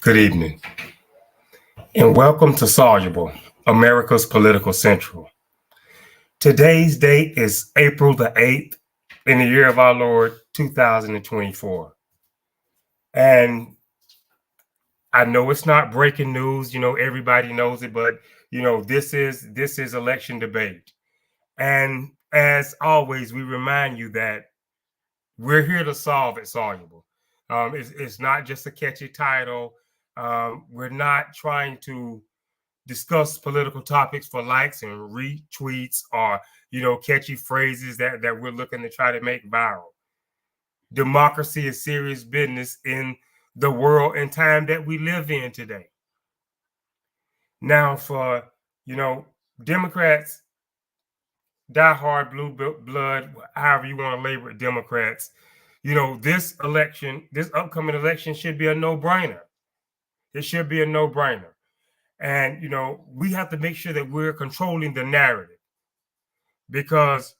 Good evening, and welcome to Soluble, America's Political Central. Today's date is April the 8th in the year of our Lord 2024. And I know it's not breaking news, everybody knows it, but this is election debate. And as always, we remind you that we're here to solve it soluble. It's not just a catchy title. We're not trying to discuss political topics for likes and retweets or catchy phrases that we're looking to try to make viral. Democracy is serious business in the world and time that we live in today. Now, for Democrats, diehard blue blood, however you want to label it, Democrats, this upcoming election should be a no-brainer. It should be a no-brainer. And, we have to make sure that we're controlling the narrative because,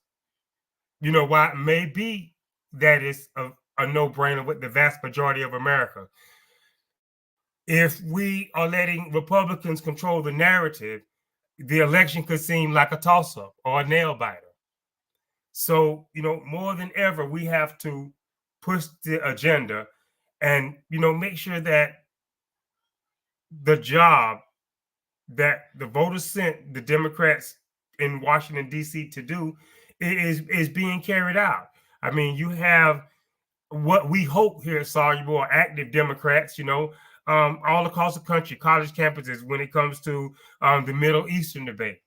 while it may be that it's a no-brainer with the vast majority of America, if we are letting Republicans control the narrative, the election could seem like a toss-up or a nail-biter. So, more than ever, we have to push the agenda and, make sure that the job that the voters sent the Democrats in Washington, D.C. to do is being carried out. I mean, you have what we hope here at Soluble are active Democrats, all across the country, college campuses when it comes to the Middle Eastern debate,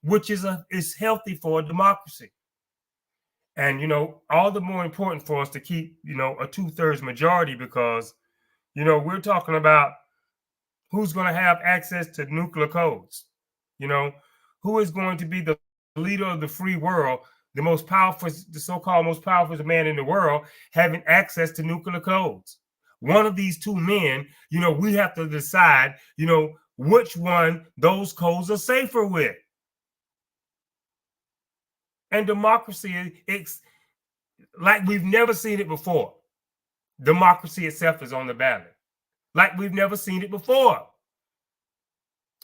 which is healthy for a democracy. And, all the more important for us to keep, a 2/3 majority because, we're talking about who's going to have access to nuclear codes? Who is going to be the leader of the free world, the so-called most powerful man in the world, having access to nuclear codes? One of these two men, we have to decide, which one those codes are safer with. And democracy, it's like we've never seen it before. Democracy itself is on the ballot. Like we've never seen it before.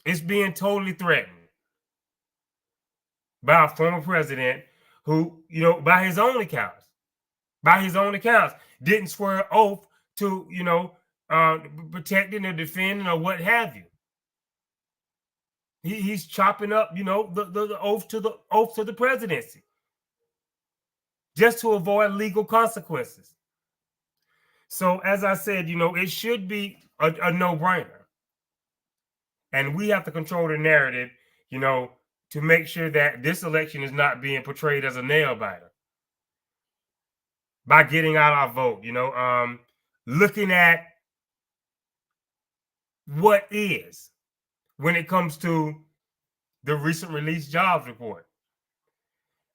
It's being totally threatened by a former president who, by his own accounts, didn't swear an oath to, protecting or defending or what have you. He's chopping up, the oath to the presidency just to avoid legal consequences. So as I said, it should be a no-brainer. And we have to control the narrative, to make sure that this election is not being portrayed as a nail-biter by getting out our vote, looking at what is when it comes to the recent released jobs report.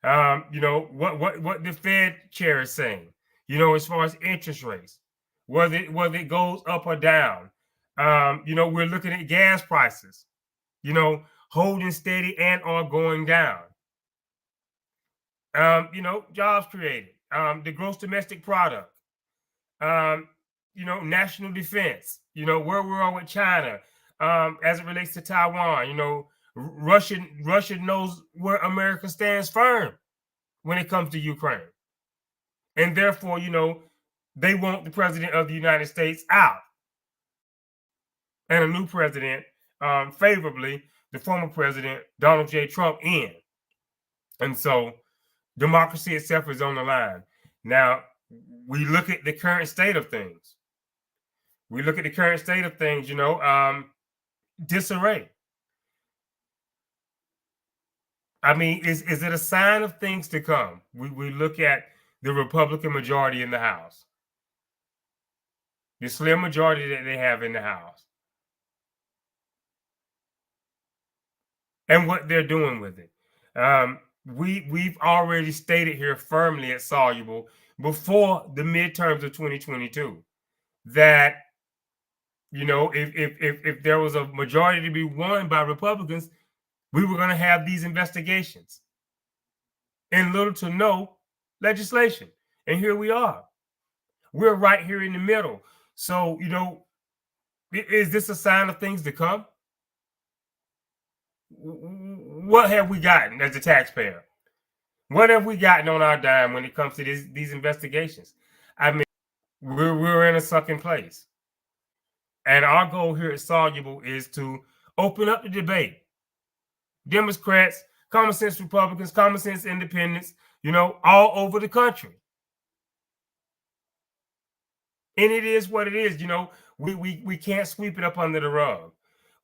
What the Fed chair is saying, as far as interest rates, whether it goes up or down. We're looking at gas prices, holding steady and or going down. Jobs created, the gross domestic product, national defense, where we are with China, as it relates to Taiwan, Russia knows where America stands firm when it comes to Ukraine. And therefore, they want the president of the United States out. And a new president, favorably, the former president, Donald J. Trump, in. And so democracy itself is on the line. Now, we look at the current state of things. Disarray. I mean, is it a sign of things to come? We look at the Republican majority in the House, the slim majority that they have in the House, and what they're doing with it. We've already stated here firmly at Soluble before the midterms of 2022 that if there was a majority to be won by Republicans, we were going to have these investigations and little to no legislation. And here we are. We're right here in the middle. So, Is this a sign of things to come? What have we gotten as a taxpayer? What have we gotten on our dime when it comes to these investigations? I mean, we're in a sucking place. And our goal here at Soluble is to open up the debate. Democrats, common sense Republicans, common sense independents, all over the country. And it is what it is. We can't sweep it up under the rug.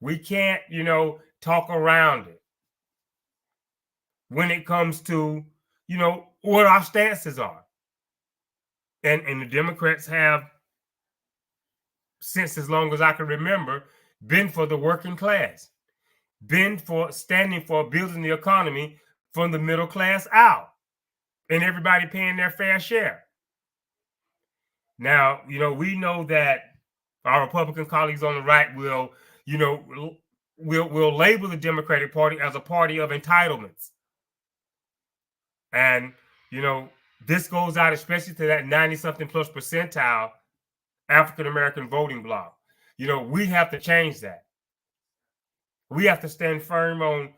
We can't, talk around it when it comes to, what our stances are. And the Democrats have, since as long as I can remember, been for the working class, been for standing for building the economy from the middle class out, and everybody paying their fair share. Now, we know that our Republican colleagues on the right will label the Democratic Party as a party of entitlements. And, this goes out especially to that 90-something plus percentile African-American voting bloc. We have to change that. We have to stand firm on,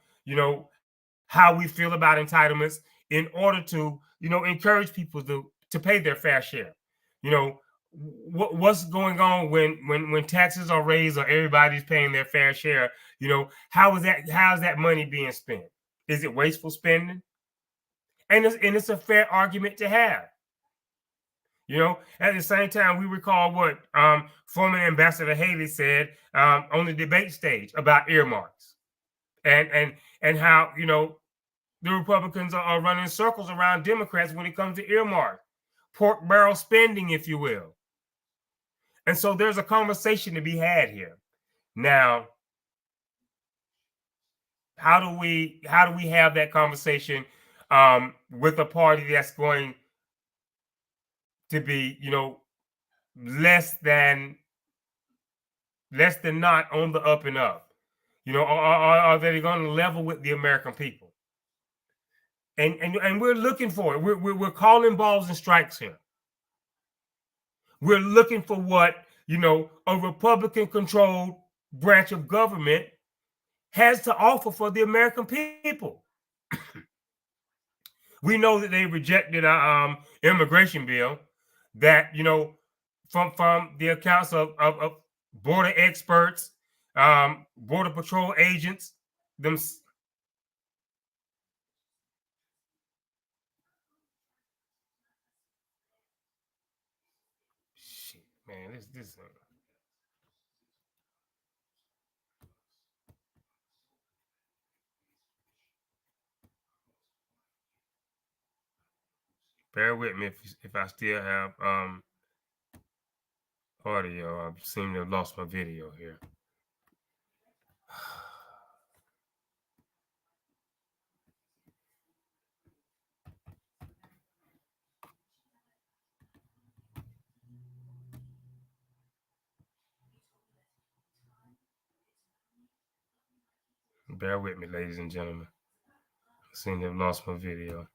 how we feel about entitlements in order to, encourage people to pay their fair share. What's going on when taxes are raised or everybody's paying their fair share? How's that money being spent? Is it wasteful spending? And it's a fair argument to have. At the same time, we recall what former Ambassador Haley said on the debate stage about earmarks, and how the Republicans are running circles around Democrats when it comes to earmarks, pork barrel spending, if you will. And so there's a conversation to be had here. Now, how do we have that conversation with a party that's going to be, less than not on the up and up? Are they going to level with the American people? And we're looking for it. We're calling balls and strikes here. We're looking for what, a Republican-controlled branch of government has to offer for the American people. We know that they rejected an immigration bill that, from the accounts of border experts, border patrol agents, them. Shit, man, this. Bear with me if I still have audio. I seem to have lost my video here. Bear with me, ladies and gentlemen. I seem to have lost my video.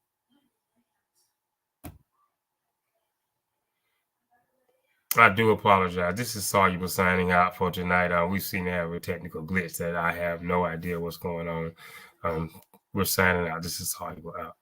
I do apologize. This is Soluble signing out for tonight. We seem to have a technical glitch that I have no idea what's going on. We're signing out. This is Soluble out.